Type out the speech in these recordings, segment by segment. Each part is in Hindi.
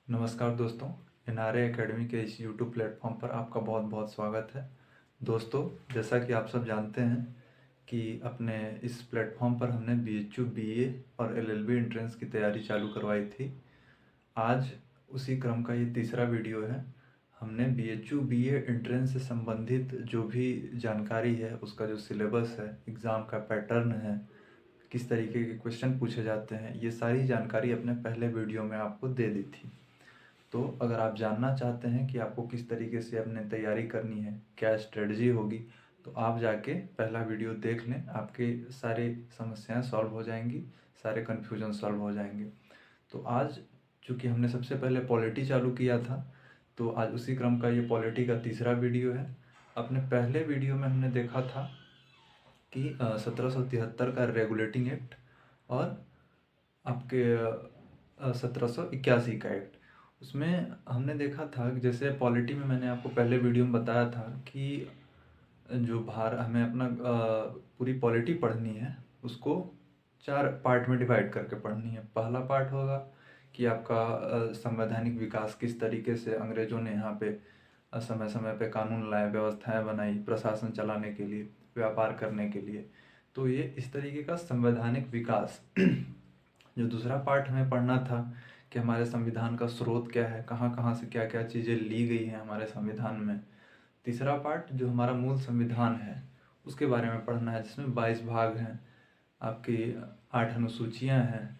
नमस्कार दोस्तों, एनआरए एकेडमी के इस यूट्यूब प्लेटफॉर्म पर आपका बहुत बहुत स्वागत है। दोस्तों, जैसा कि आप सब जानते हैं कि अपने इस प्लेटफॉर्म पर हमने बीएचयू बीए और एलएलबी एंट्रेंस की तैयारी चालू करवाई थी। आज उसी क्रम का ये तीसरा वीडियो है। हमने बीएचयू बीए एंट्रेंस से संबंधित जो भी जानकारी है, उसका जो सिलेबस है, एग्ज़ाम का पैटर्न है, किस तरीके के क्वेश्चन पूछे जाते हैं, ये सारी जानकारी अपने पहले वीडियो में आपको दे दी थी। तो अगर आप जानना चाहते हैं कि आपको किस तरीके से अपने तैयारी करनी है, क्या स्ट्रेटजी होगी, तो आप जाके पहला वीडियो देख लें। आपके सारे समस्याएं सॉल्व हो जाएंगी, सारे कन्फ्यूजन सॉल्व हो जाएंगे। तो आज चूँकि हमने सबसे पहले पॉलिटी चालू किया था, तो आज उसी क्रम का ये पॉलिटी का तीसरा वीडियो है। अपने पहले वीडियो में हमने देखा था कि 1773 का रेगुलेटिंग एक्ट और आपके 1781 का एक्ट। उसमें हमने देखा था कि जैसे पॉलिटी में मैंने आपको पहले वीडियो में बताया था कि जो हमें अपना पूरी पॉलिटी पढ़नी है, उसको 4 पार्ट में डिवाइड करके पढ़नी है। पहला पार्ट होगा कि आपका संवैधानिक विकास किस तरीके से अंग्रेज़ों ने यहाँ पे समय समय पे कानून लाए, व्यवस्थाएं बनाई प्रशासन चलाने के लिए, व्यापार करने के लिए। तो ये इस तरीके का संवैधानिक विकास। जो दूसरा पार्ट हमें पढ़ना था कि हमारे संविधान का स्रोत क्या है, कहाँ कहाँ से क्या क्या चीज़ें ली गई हैं हमारे संविधान में। तीसरा पार्ट जो हमारा मूल संविधान है, उसके बारे में पढ़ना है, जिसमें 22 भाग हैं, आपकी 8 अनुसूचियाँ हैं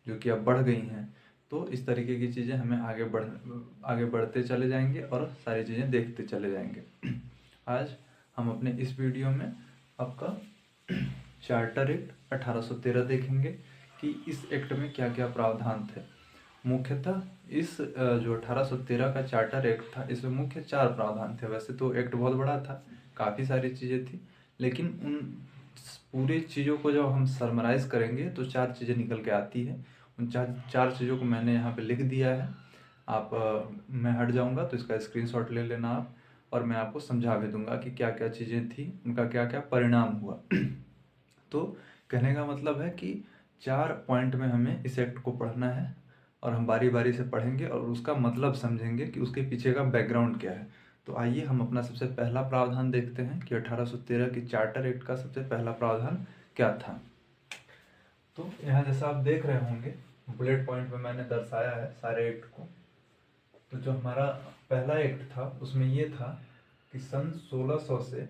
जो कि अब बढ़ गई हैं। तो इस तरीके की चीज़ें हमें आगे बढ़ते चले जाएंगे और सारी चीज़ें देखते चले जाएंगे। आज हम अपने इस वीडियो में आपका चार्टर एक्ट 1813 देखेंगे कि इस एक्ट में क्या क्या प्रावधान थे। मुख्यतः इस जो 1813 का चार्टर एक्ट था, इसमें मुख्य 4 प्रावधान थे। वैसे तो एक्ट बहुत बड़ा था, काफ़ी सारी चीज़ें थी, लेकिन उन पूरी चीज़ों को जब हम समराइज़ करेंगे तो 4 चीज़ें निकल के आती हैं। उन चार चीज़ों को मैंने यहाँ पे लिख दिया है। आप मैं हट जाऊँगा तो इसका स्क्रीनशॉट ले लेना आप, और मैं आपको समझा भी दूंगा कि क्या क्या चीज़ें थी, उनका क्या क्या परिणाम हुआ। तो कहने का मतलब है कि 4 पॉइंट में हमें इस एक्ट को पढ़ना है, और हम बारी बारी से पढ़ेंगे और उसका मतलब समझेंगे कि उसके पीछे का बैकग्राउंड क्या है। तो आइए हम अपना सबसे पहला प्रावधान देखते हैं कि 1813 की चार्टर एक्ट का सबसे पहला प्रावधान क्या था। तो यहाँ जैसा आप देख रहे होंगे, बुलेट पॉइंट में मैंने दर्शाया है सारे एक्ट को। तो जो हमारा पहला एक्ट था उसमें ये था कि सन 1600 से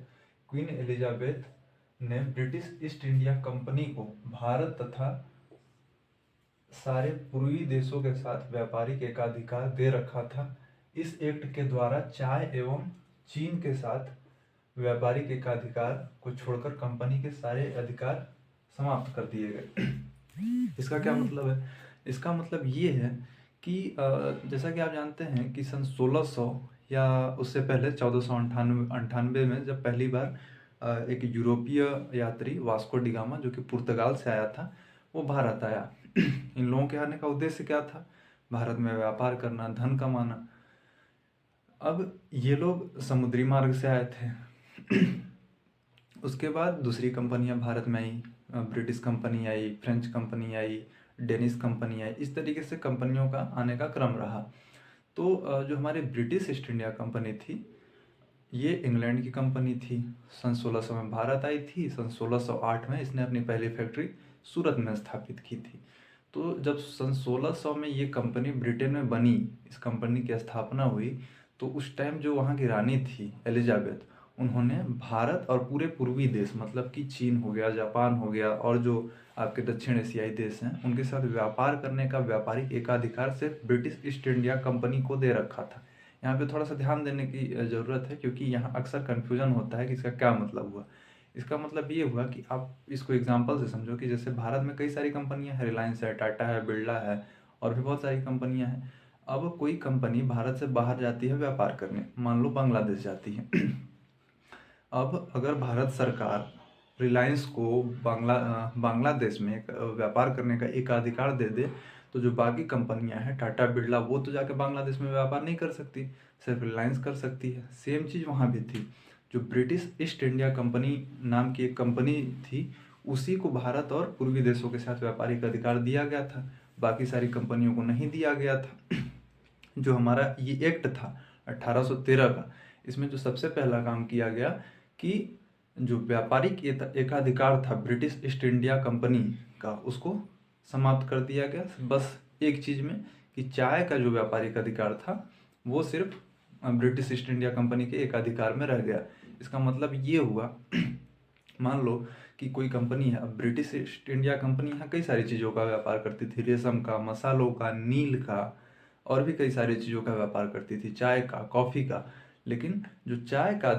क्वीन एलिजाबेथ ने ब्रिटिश ईस्ट इंडिया कंपनी को भारत तथा सारे पूर्वी देशों के साथ व्यापारिक एकाधिकार दे रखा था। इस एक्ट के द्वारा चाय एवं चीन के साथ व्यापारिक एकाधिकार को छोड़कर कंपनी के सारे अधिकार समाप्त कर दिए गए। इसका क्या मतलब है? इसका मतलब ये है कि जैसा कि आप जानते हैं कि सन 1600 या उससे पहले 1498 में जब पहली बार एक यूरोपीय यात्री वास्को डिगामा, जो कि पुर्तगाल से आया था, वो भारत आया। इन लोगों के आने का उद्देश्य क्या था? भारत में व्यापार करना, धन कमाना। अब ये लोग समुद्री मार्ग से आए थे। उसके बाद दूसरी कंपनियां भारत में आई, ब्रिटिश कंपनी आई, फ्रेंच कंपनी आई, डेनिश कंपनी आई। इस तरीके से कंपनियों का आने का क्रम रहा। तो जो हमारी ब्रिटिश ईस्ट इंडिया कंपनी थी, ये इंग्लैंड की कंपनी थी। सन 1600 में भारत आई थी। सन 1608 में इसने अपनी पहली फैक्ट्री सूरत में स्थापित की थी। तो जब सन 1600 में ये कंपनी ब्रिटेन में बनी, इस कंपनी की स्थापना हुई, तो उस टाइम जो वहाँ की रानी थी एलिजाबेथ, उन्होंने भारत और पूरे पूर्वी देश, मतलब कि चीन हो गया, जापान हो गया, और जो आपके दक्षिण एशियाई देश हैं, उनके साथ व्यापार करने का व्यापारिक एकाधिकार सिर्फ ब्रिटिश ईस्ट इंडिया कंपनी को दे रखा था। यहाँ पे थोड़ा सा ध्यान देने की ज़रूरत है, क्योंकि यहाँ अक्सर कन्फ्यूजन होता है कि इसका क्या मतलब हुआ। इसका मतलब ये हुआ कि आप इसको एग्जांपल से समझो कि जैसे भारत में कई सारी कंपनियां हैं, रिलायंस है, टाटा है, बिरला है, और भी बहुत सारी कंपनियां हैं। अब कोई कंपनी भारत से बाहर जाती है व्यापार करने, मान लो बांग्लादेश जाती है। अब अगर भारत सरकार रिलायंस को बांग्लादेश में व्यापार करने का एकाधिकार दे दे, तो जो बाकी कंपनियां हैं, टाटा बिरला, वो तो जाके बांग्लादेश में व्यापार नहीं कर सकती, सिर्फ रिलायंस कर सकती है। सेम चीज़ वहाँ भी थी। जो ब्रिटिश ईस्ट इंडिया कंपनी नाम की एक कंपनी थी, उसी को भारत और पूर्वी देशों के साथ व्यापारिक अधिकार दिया गया था, बाकी सारी कंपनियों को नहीं दिया गया था। जो हमारा ये एक्ट था 1813 का, इसमें जो सबसे पहला काम किया गया कि जो व्यापारिक एकाधिकार था ब्रिटिश ईस्ट इंडिया कंपनी का, उसको समाप्त कर दिया गया। बस एक चीज़ में कि चाय का जो व्यापारिक अधिकार था वो सिर्फ ब्रिटिश ईस्ट इंडिया कंपनी के एकाधिकार में रह गया। इसका मतलब ये हुआ मान लो कि कोई कंपनी है, अब ब्रिटिश ईस्ट इंडिया कंपनी यहाँ कई सारी चीज़ों का व्यापार करती थी, रेशम का, मसालों का, नील का, और भी कई सारी चीज़ों का व्यापार करती थी, चाय का, कॉफ़ी का। लेकिन जो चाय का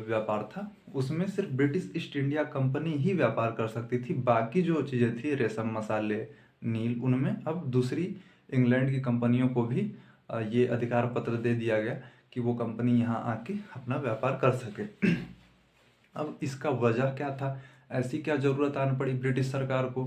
व्यापार था उसमें सिर्फ ब्रिटिश ईस्ट इंडिया कंपनी ही व्यापार कर सकती थी। बाकी जो चीज़ें थी, रेशम, मसाले, नील, उनमें अब दूसरी इंग्लैंड की कंपनियों को भी ये अधिकार पत्र दे दिया गया कि वो कंपनी यहाँ आके अपना व्यापार कर सके। अब इसका वजह क्या था, ऐसी क्या ज़रूरत आन पड़ी ब्रिटिश सरकार को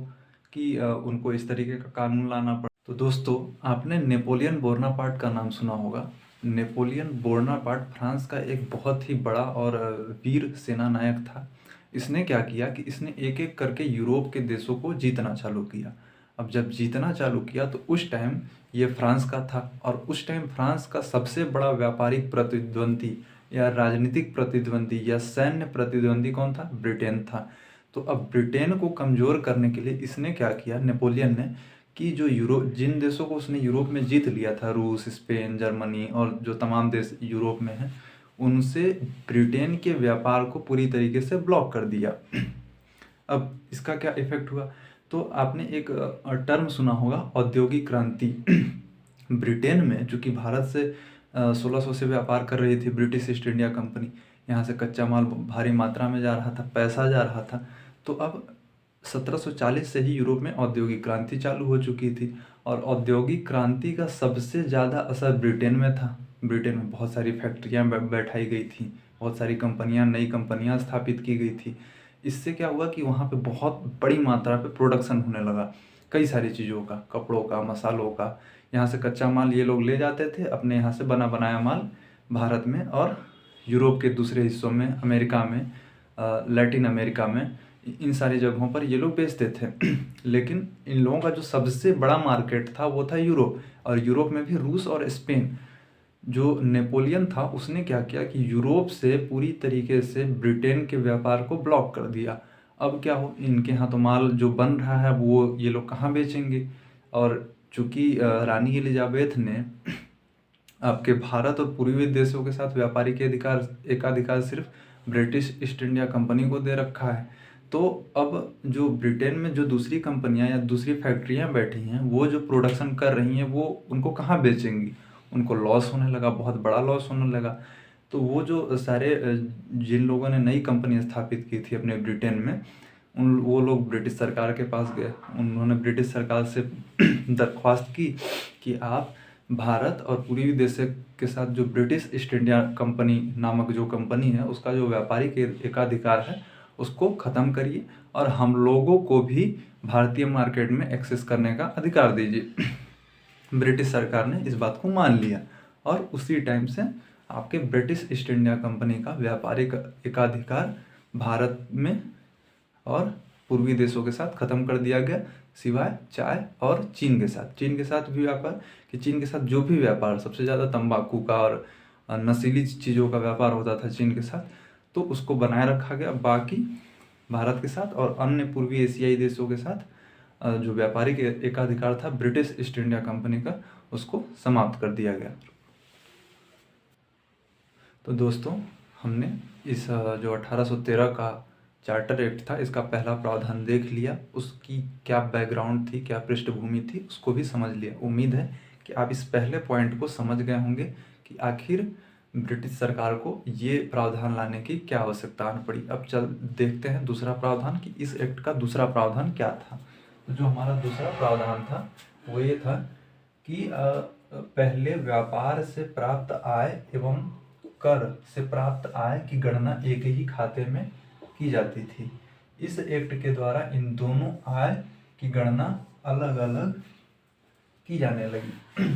कि उनको इस तरीके का कानून लाना पड़ा। तो दोस्तों, आपने नेपोलियन बोनापार्ट का नाम सुना होगा। नेपोलियन बोनापार्ट फ्रांस का एक बहुत ही बड़ा और वीर सेना नायक था। इसने क्या किया कि इसने एक एक करके यूरोप के देशों को जीतना चालू किया। अब जब जीतना चालू किया तो उस टाइम ये फ्रांस का था, और उस टाइम फ्रांस का सबसे बड़ा व्यापारिक प्रतिद्वंदी या राजनीतिक प्रतिद्वंदी या सैन्य प्रतिद्वंदी कौन था? ब्रिटेन था। तो अब ब्रिटेन को कमज़ोर करने के लिए इसने क्या किया नेपोलियन ने कि जो जिन देशों को उसने यूरोप में जीत लिया था, रूस, स्पेन, जर्मनी और जो तमाम देश यूरोप में हैं, उनसे ब्रिटेन के व्यापार को पूरी तरीके से ब्लॉक कर दिया। अब इसका क्या इफेक्ट हुआ? तो आपने एक टर्म सुना होगा, औद्योगिक क्रांति। ब्रिटेन में, जो कि भारत से 1600 से व्यापार कर रही थी ब्रिटिश ईस्ट इंडिया कंपनी, यहाँ से कच्चा माल भारी मात्रा में जा रहा था, पैसा जा रहा था। तो अब 1740 से ही यूरोप में औद्योगिक क्रांति चालू हो चुकी थी, और औद्योगिक क्रांति का सबसे ज़्यादा असर ब्रिटेन में था। ब्रिटेन में बहुत सारी फैक्ट्रियाँ बैठाई गई थी, बहुत सारी कंपनियाँ, नई कंपनियाँ स्थापित की गई थी। इससे क्या हुआ कि वहाँ पे बहुत बड़ी मात्रा पे प्रोडक्शन होने लगा कई सारी चीज़ों का, कपड़ों का, मसालों का। यहाँ से कच्चा माल ये लोग ले जाते थे, अपने यहाँ से बना बनाया माल भारत में और यूरोप के दूसरे हिस्सों में, अमेरिका में, लैटिन अमेरिका में, इन सारी जगहों पर ये लोग बेचते थे। लेकिन इन लोगों का जो सबसे बड़ा मार्केट था वो था यूरोप, और यूरोप में भी रूस और स्पेन। जो नेपोलियन था उसने क्या किया कि यूरोप से पूरी तरीके से ब्रिटेन के व्यापार को ब्लॉक कर दिया। अब क्या हो, इनके यहाँ तो माल जो बन रहा है वो ये लोग कहाँ बेचेंगे? और चूंकि रानी एलिजाबेथ ने आपके भारत और पूर्वी देशों के साथ व्यापारिक एकाधिकार सिर्फ ब्रिटिश ईस्ट इंडिया कंपनी को दे रखा है, तो अब जो ब्रिटेन में जो दूसरी कंपनियां या दूसरी फैक्ट्रियां बैठी हैं, वो जो प्रोडक्शन कर रही हैं, वो उनको कहाँ बेचेंगी? उनको लॉस होने लगा, बहुत बड़ा लॉस होने लगा। तो वो जो सारे जिन लोगों ने नई कंपनी स्थापित की थी अपने ब्रिटेन में, वो लोग ब्रिटिश सरकार के पास गए। उन्होंने ब्रिटिश सरकार से दरख्वास्त की कि आप भारत और पूर्वी देशों के साथ जो ब्रिटिश ईस्ट इंडिया कंपनी नामक जो कंपनी है, उसका जो व्यापारिक एकाधिकार है उसको ख़त्म करिए, और हम लोगों को भी भारतीय मार्केट में एक्सेस करने का अधिकार दीजिए। ब्रिटिश सरकार ने इस बात को मान लिया, और उसी टाइम से आपके ब्रिटिश ईस्ट इंडिया कंपनी का व्यापारिक एकाधिकार भारत में और पूर्वी देशों के साथ ख़त्म कर दिया गया, सिवाय चाय और चीन के साथ। चीन के साथ भी व्यापार, कि चीन के साथ जो भी व्यापार, सबसे ज़्यादा तंबाकू का और नशीली चीज़ों का व्यापार होता था चीन के साथ, तो उसको बनाए रखा गया। बाकी भारत के साथ और अन्य पूर्वी एशियाई देशों के साथ जो व्यापारिक एकाधिकार था ब्रिटिश ईस्ट इंडिया कंपनी का, उसको समाप्त कर दिया गया। तो दोस्तों, हमने इस जो 1813 का चार्टर एक्ट था, इसका पहला प्रावधान देख लिया, उसकी क्या बैकग्राउंड थी, क्या पृष्ठभूमि थी, उसको भी समझ लिया। उम्मीद है कि आप इस पहले पॉइंट को समझ गए होंगे कि आखिर ब्रिटिश सरकार को ये प्रावधान लाने की क्या आवश्यकता आन पड़ी। अब चल देखते हैं दूसरा प्रावधान कि इस एक्ट का दूसरा प्रावधान क्या था। तो जो हमारा दूसरा प्रावधान था वो ये था कि पहले व्यापार से प्राप्त आय एवं कर से प्राप्त आय की गणना एक ही खाते में की जाती थी। इस एक्ट के द्वारा इन दोनों आय की गणना अलग अलग की जाने लगी।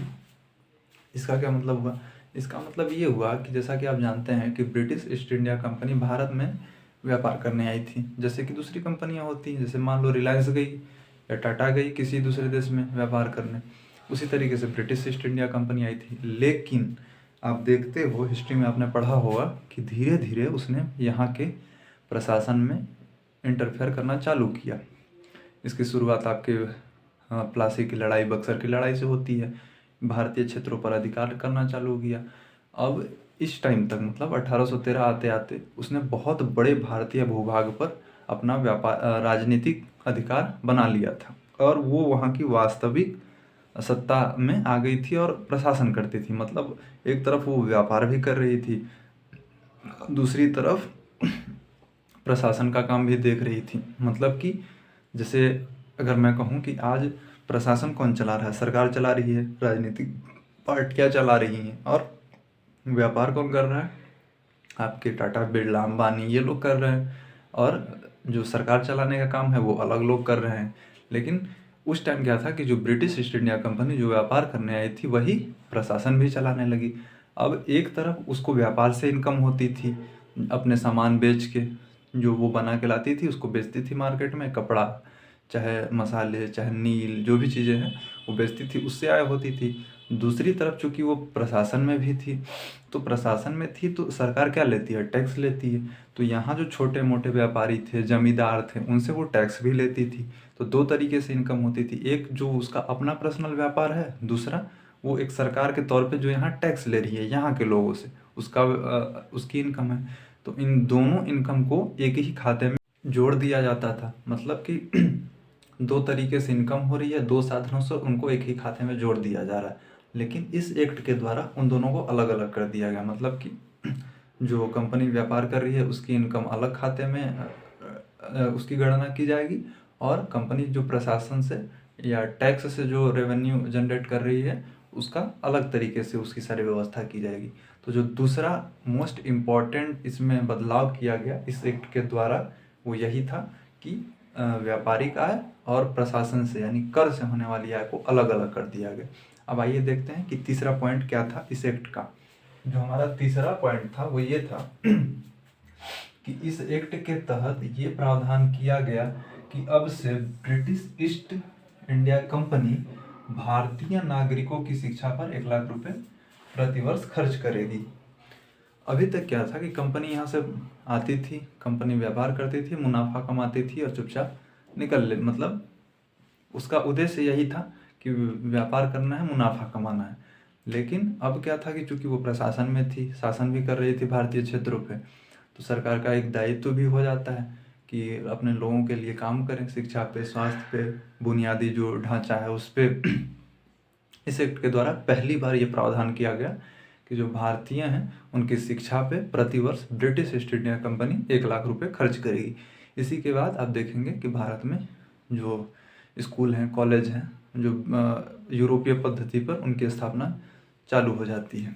इसका क्या मतलब हुआ? इसका मतलब ये हुआ कि जैसा कि आप जानते हैं कि British east India company Bharat में व्यापार करने आई थी, जैसे कि दूसरी कंपनियां होती हैं। जैसे मान लो रिलायंस गई या टाटा गई किसी दूसरे देश में व्यापार करने, उसी तरीके से ब्रिटिश ईस्ट इंडिया कंपनी आई थी। लेकिन आप देखते हो, हिस्ट्री में आपने पढ़ा होगा कि धीरे धीरे उसने यहाँ के प्रशासन में इंटरफेयर करना चालू किया। इसकी शुरुआत आपके प्लासी की लड़ाई, बक्सर की लड़ाई से होती है। भारतीय क्षेत्रों पर अधिकार करना चालू किया। अब इस टाइम तक मतलब 1813 आते आते उसने बहुत बड़े भारतीय भूभाग पर अपना राजनीतिक अधिकार बना लिया था, और वो वहाँ की वास्तविक सत्ता में आ गई थी और प्रशासन करती थी। मतलब एक तरफ वो व्यापार भी कर रही थी, दूसरी तरफ प्रशासन का काम भी देख रही थी। मतलब कि जैसे अगर मैं कहूँ कि आज प्रशासन कौन चला रहा है, सरकार चला रही है, राजनीतिक पार्टियाँ चला रही हैं, और व्यापार कौन कर रहा है, आपके टाटा, बिरला, अंबानी, ये लोग कर रहे हैं, और जो सरकार चलाने का काम है वो अलग लोग कर रहे हैं। लेकिन उस टाइम क्या था कि जो ब्रिटिश ईस्ट इंडिया कंपनी जो व्यापार करने आई थी वही प्रशासन भी चलाने लगी। अब एक तरफ उसको व्यापार से इनकम होती थी, अपने सामान बेच के, जो वो बना के लाती थी उसको बेचती थी मार्केट में, कपड़ा चाहे मसाले चाहे नील जो भी चीज़ें हैं वो बेचती थी, उससे आय होती थी। दूसरी तरफ चूंकि वो प्रशासन में भी थी, तो प्रशासन में थी तो सरकार क्या लेती है, टैक्स लेती है। तो यहाँ जो छोटे मोटे व्यापारी थे, जमींदार थे, उनसे वो टैक्स भी लेती थी। तो दो तरीके से इनकम होती थी, एक जो उसका अपना पर्सनल व्यापार है, दूसरा वो एक सरकार के तौर पे जो यहाँ टैक्स ले रही है यहाँ के लोगों से, उसका उसकी इनकम है। तो इन दोनों इनकम को एक ही खाते में जोड़ दिया जाता था। मतलब कि दो तरीके से इनकम हो रही है, दो साधनों से उनको एक ही खाते में जोड़ दिया जा रहा है। लेकिन इस एक्ट के द्वारा उन दोनों को अलग अलग कर दिया गया। मतलब कि जो कंपनी व्यापार कर रही है उसकी इनकम अलग खाते में उसकी गणना की जाएगी, और कंपनी जो प्रशासन से या टैक्स से जो रेवेन्यू जनरेट कर रही है उसका अलग तरीके से उसकी सारी व्यवस्था की जाएगी। तो जो दूसरा मोस्ट इम्पॉर्टेंट इसमें बदलाव किया गया इस एक्ट के द्वारा वो यही था कि व्यापारिक आय और प्रशासन से यानी कर से होने वाली आय को अलग अलग कर दिया गया। अब आइए देखते हैं कि तीसरा पॉइंट क्या था इस एक्ट का। जो हमारा तीसरा पॉइंट था वो ये था कि इस एक्ट के तहत ये प्रावधान किया गया कि अब से ब्रिटिश ईस्ट इंडिया कंपनी भारतीय नागरिकों की शिक्षा पर 1 लाख रुपए प्रतिवर्ष खर्च करेगी। अभी तक क्या था कि कंपनी यहाँ से आती थी, कंपनी व्यापार करती थी, मुनाफा कमाती थी और चुपचाप निकल ले, मतलब उसका उद्देश्य यही था कि व्यापार करना है, मुनाफा कमाना है। लेकिन अब क्या था कि चूंकि वो प्रशासन में थी, शासन भी कर रही थी भारतीय क्षेत्रों पे, तो सरकार का एक दायित्व भी हो जाता है कि अपने लोगों के लिए काम करें, शिक्षा पे, स्वास्थ्य पे, बुनियादी जो ढांचा है उस पर। इस एक्ट के द्वारा पहली बार ये प्रावधान किया गया कि जो भारतीय हैं उनकी शिक्षा पे प्रतिवर्ष British east India company 1 lakh रुपए खर्च करेगी। इसी के बाद आप देखेंगे कि भारत में जो स्कूल हैं, कॉलेज हैं, जो यूरोपीय पद्धति पर उनकी स्थापना चालू हो जाती है।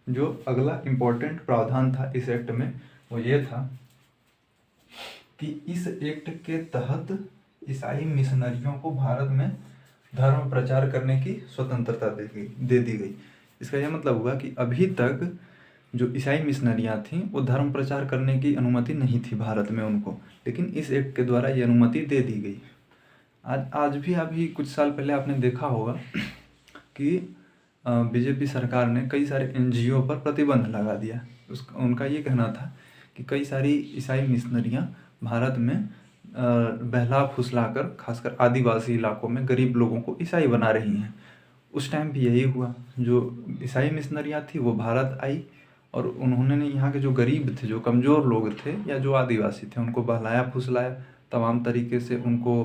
जो अगला इम्पोर्टेंट प्रावधान था इस एक्ट में वो ये था कि इस एक्ट के तहत ईसाई मिशनरियों को भारत में धर्म प्रचार करने की स्वतंत्रता दे दी गई। इसका यह मतलब हुआ कि अभी तक जो ईसाई मिशनरियाँ थीं वो धर्म प्रचार करने की अनुमति नहीं थी भारत में उनको, लेकिन इस एक्ट के द्वारा ये अनुमति दे दी गई। आज भी अभी कुछ साल पहले आपने देखा होगा कि बीजेपी सरकार ने कई सारे एनजीओ पर प्रतिबंध लगा दिया। उनका ये कहना था कि कई सारी ईसाई मिशनरियाँ भारत में बहला फुसलाकर खासकर आदिवासी इलाकों में गरीब लोगों को ईसाई बना रही हैं। उस टाइम भी यही हुआ, जो ईसाई मिशनरियाँ थी वो भारत आई और उन्होंने यहाँ के जो गरीब थे, जो कमज़ोर लोग थे या जो आदिवासी थे, उनको बहलाया फुसलाया, तमाम तरीके से उनको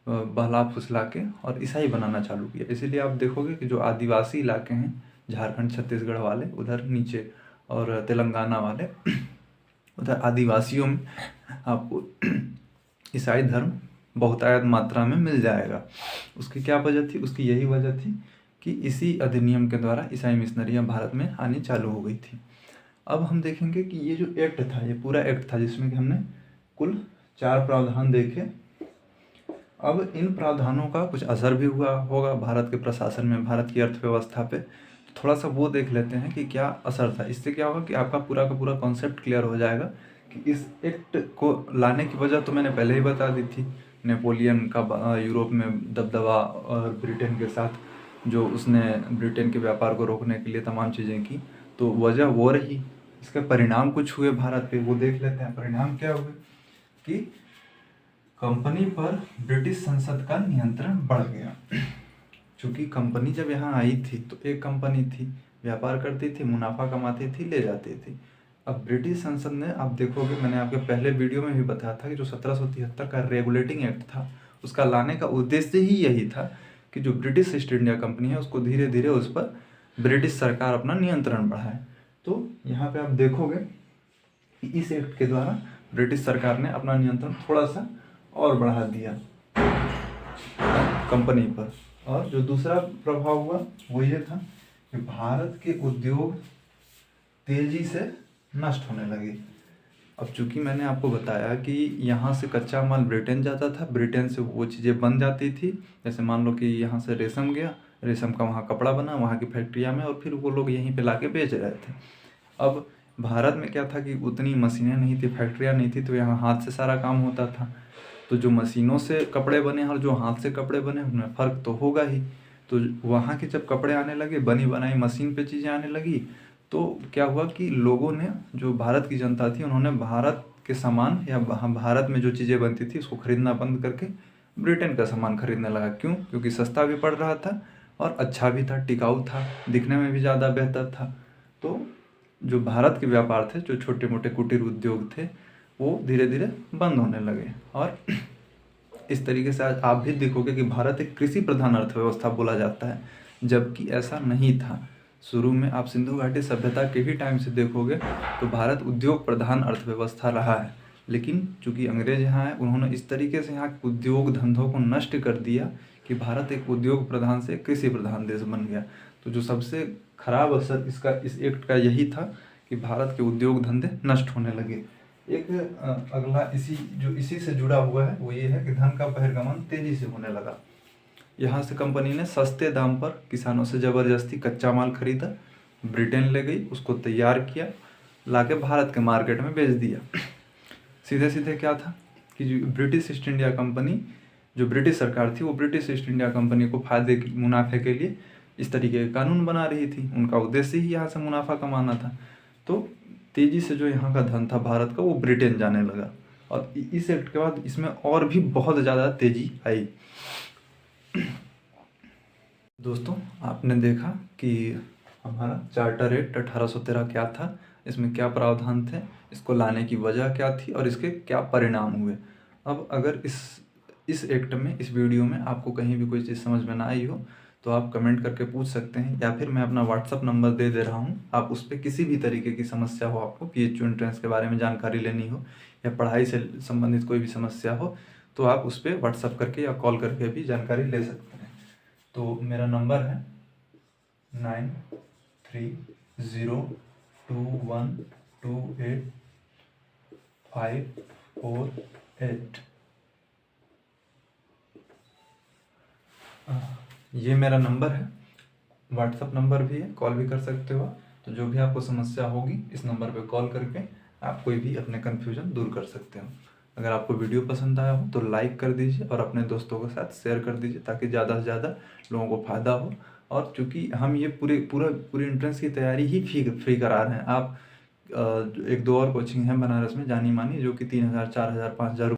बहला फुसला के और ईसाई बनाना चालू किया। इसीलिए आप देखोगे कि जो आदिवासी इलाके हैं, झारखंड छत्तीसगढ़ वाले उधर नीचे और तेलंगाना वाले उधर आदिवासियों में आपको ईसाई धर्म बहुतायत मात्रा में मिल जाएगा। उसकी क्या वजह थी? उसकी यही वजह थी कि इसी अधिनियम के द्वारा ईसाई मिशनरियाँ भारत में आनी चालू हो गई थी। अब हम देखेंगे कि ये जो एक्ट था, ये पूरा एक्ट था जिसमें कि हमने कुल 4 प्रावधान देखे। अब इन प्रावधानों का कुछ असर भी हुआ होगा भारत के प्रशासन में, भारत की अर्थव्यवस्था पे। थोड़ा सा वो देख लेते हैं कि क्या असर था। इससे क्या होगा कि आपका पूरा का पूरा कॉन्सेप्ट क्लियर हो जाएगा कि इस एक्ट को लाने की वजह तो मैंने पहले ही बता दी थी। नेपोलियन का यूरोप में दबदबा और ब्रिटेन के साथ जो उसने ब्रिटेन के व्यापार को रोकने के लिए तमाम चीज़ें की, तो वजह वो रही। इसके परिणाम कुछ हुए भारत पे, वो देख लेते हैं। परिणाम क्या हुए कि कंपनी पर ब्रिटिश संसद का नियंत्रण बढ़ गया। चूंकि कंपनी जब यहाँ आई थी तो एक कंपनी थी, व्यापार करती थी, मुनाफा कमाती थी, ले जाती थी। अब ब्रिटिश संसद ने, आप देखोगे मैंने आपके पहले वीडियो में भी बताया था कि जो 1773 का रेगुलेटिंग एक्ट था, उसका लाने का उद्देश्य ही यही था कि जो ब्रिटिश ईस्ट इंडिया कंपनी है उसको धीरे धीरे उस पर ब्रिटिश सरकार अपना नियंत्रण बढ़ाए। तो यहाँ पे आप देखोगे कि इस एक्ट के द्वारा ब्रिटिश सरकार ने अपना नियंत्रण थोड़ा सा और बढ़ा दिया कंपनी पर। और जो दूसरा प्रभाव हुआ वो ये था कि भारत के उद्योग तेजी से नष्ट होने लगे। अब चूंकि मैंने आपको बताया कि यहाँ से कच्चा माल ब्रिटेन जाता था, ब्रिटेन से वो चीज़ें बन जाती थी। जैसे मान लो कि यहाँ से रेशम गया, रेशम का वहाँ कपड़ा बना वहाँ की फैक्ट्रिया में, और फिर वो लोग यहीं पे लाके बेच रहे थे। अब भारत में क्या था कि उतनी मशीनें नहीं थी, फैक्ट्रियाँ नहीं थी, तो यहाँ हाथ से सारा काम होता था। तो जो मशीनों से कपड़े बने और जो हाथ से कपड़े बने उनमें फ़र्क तो होगा ही। तो वहाँ के जब कपड़े आने लगे, बनी बनाई मशीन पे चीज़ें आने लगी, तो क्या हुआ कि लोगों ने, जो भारत की जनता थी, उन्होंने भारत के सामान या भारत में जो चीज़ें बनती थी उसको खरीदना बंद करके ब्रिटेन का सामान खरीदने लगा। क्यों? क्योंकि सस्ता भी पड़ रहा था और अच्छा भी था, टिकाऊ था, दिखने में भी ज़्यादा बेहतर था। तो जो भारत के व्यापार थे, जो छोटे मोटे कुटीर उद्योग थे, वो धीरे धीरे बंद होने लगे। और इस तरीके से आज आप भी देखोगे कि भारत एक कृषि प्रधान अर्थव्यवस्था बोला जाता है, जबकि ऐसा नहीं था। शुरू में आप सिंधु घाटी सभ्यता के ही टाइम से देखोगे तो भारत उद्योग प्रधान अर्थव्यवस्था रहा है। लेकिन चूंकि अंग्रेज यहाँ आए, उन्होंने इस तरीके से यहाँ के उद्योग धंधों को नष्ट कर दिया कि भारत एक उद्योग प्रधान से कृषि प्रधान देश बन गया। तो जो सबसे खराब असर इस एक्ट का यही था कि भारत के उद्योग धंधे नष्ट होने लगे। एक अगला इसी से जुड़ा हुआ है वो ये है कि धन का बहिर्गमन तेजी से होने लगा। यहाँ से कंपनी ने सस्ते दाम पर किसानों से ज़बरदस्ती कच्चा माल खरीदा, ब्रिटेन ले गई, उसको तैयार किया, लाके भारत के मार्केट में बेच दिया। सीधे सीधे क्या था कि जो ब्रिटिश ईस्ट इंडिया कंपनी, जो ब्रिटिश सरकार थी, वो ब्रिटिश ईस्ट इंडिया कंपनी को मुनाफे के लिए इस तरीके के कानून बना रही थी। उनका उद्देश्य ही यहाँ से मुनाफा कमाना था। तो तेजी से जो यहाँ का धन था भारत का, वो ब्रिटेन जाने लगा। और इस एक्ट के बाद इसमें और भी बहुत ज़्यादा तेजी आई। दोस्तों, आपने देखा कि हमारा चार्टर एक्ट 1813 क्या था, इसमें क्या प्रावधान थे, इसको लाने की वजह क्या थी और इसके क्या परिणाम हुए। अब अगर इस एक्ट में, इस वीडियो में आपको कहीं भी कोई चीज़ समझ में ना आई हो तो आप कमेंट करके पूछ सकते हैं, या फिर मैं अपना व्हाट्सअप नंबर दे रहा हूँ, आप उस पर किसी भी तरीके की समस्या हो, आपको PHU एंट्रेंस के बारे में जानकारी लेनी हो या पढ़ाई से संबंधित कोई भी समस्या हो, तो आप उस पर व्हाट्सअप करके या कॉल करके भी जानकारी ले सकते हैं। तो मेरा नंबर है 9302128548। ये मेरा नंबर है, व्हाट्सअप नंबर भी है, कॉल भी कर सकते हो। तो जो भी आपको समस्या होगी इस नंबर पे कॉल करके आप कोई भी अपने कन्फ्यूजन दूर कर सकते हो। अगर आपको वीडियो पसंद आया हो तो लाइक कर दीजिए और अपने दोस्तों के साथ शेयर कर दीजिए, ताकि ज़्यादा से ज़्यादा लोगों को फ़ायदा हो। और चूँकि हम ये पूरी एंट्रेंस की तैयारी ही फ्री करा रहे हैं। आप एक दो और कोचिंग है बनारस में जानी मानी, जो कि 3000, 4000, 5000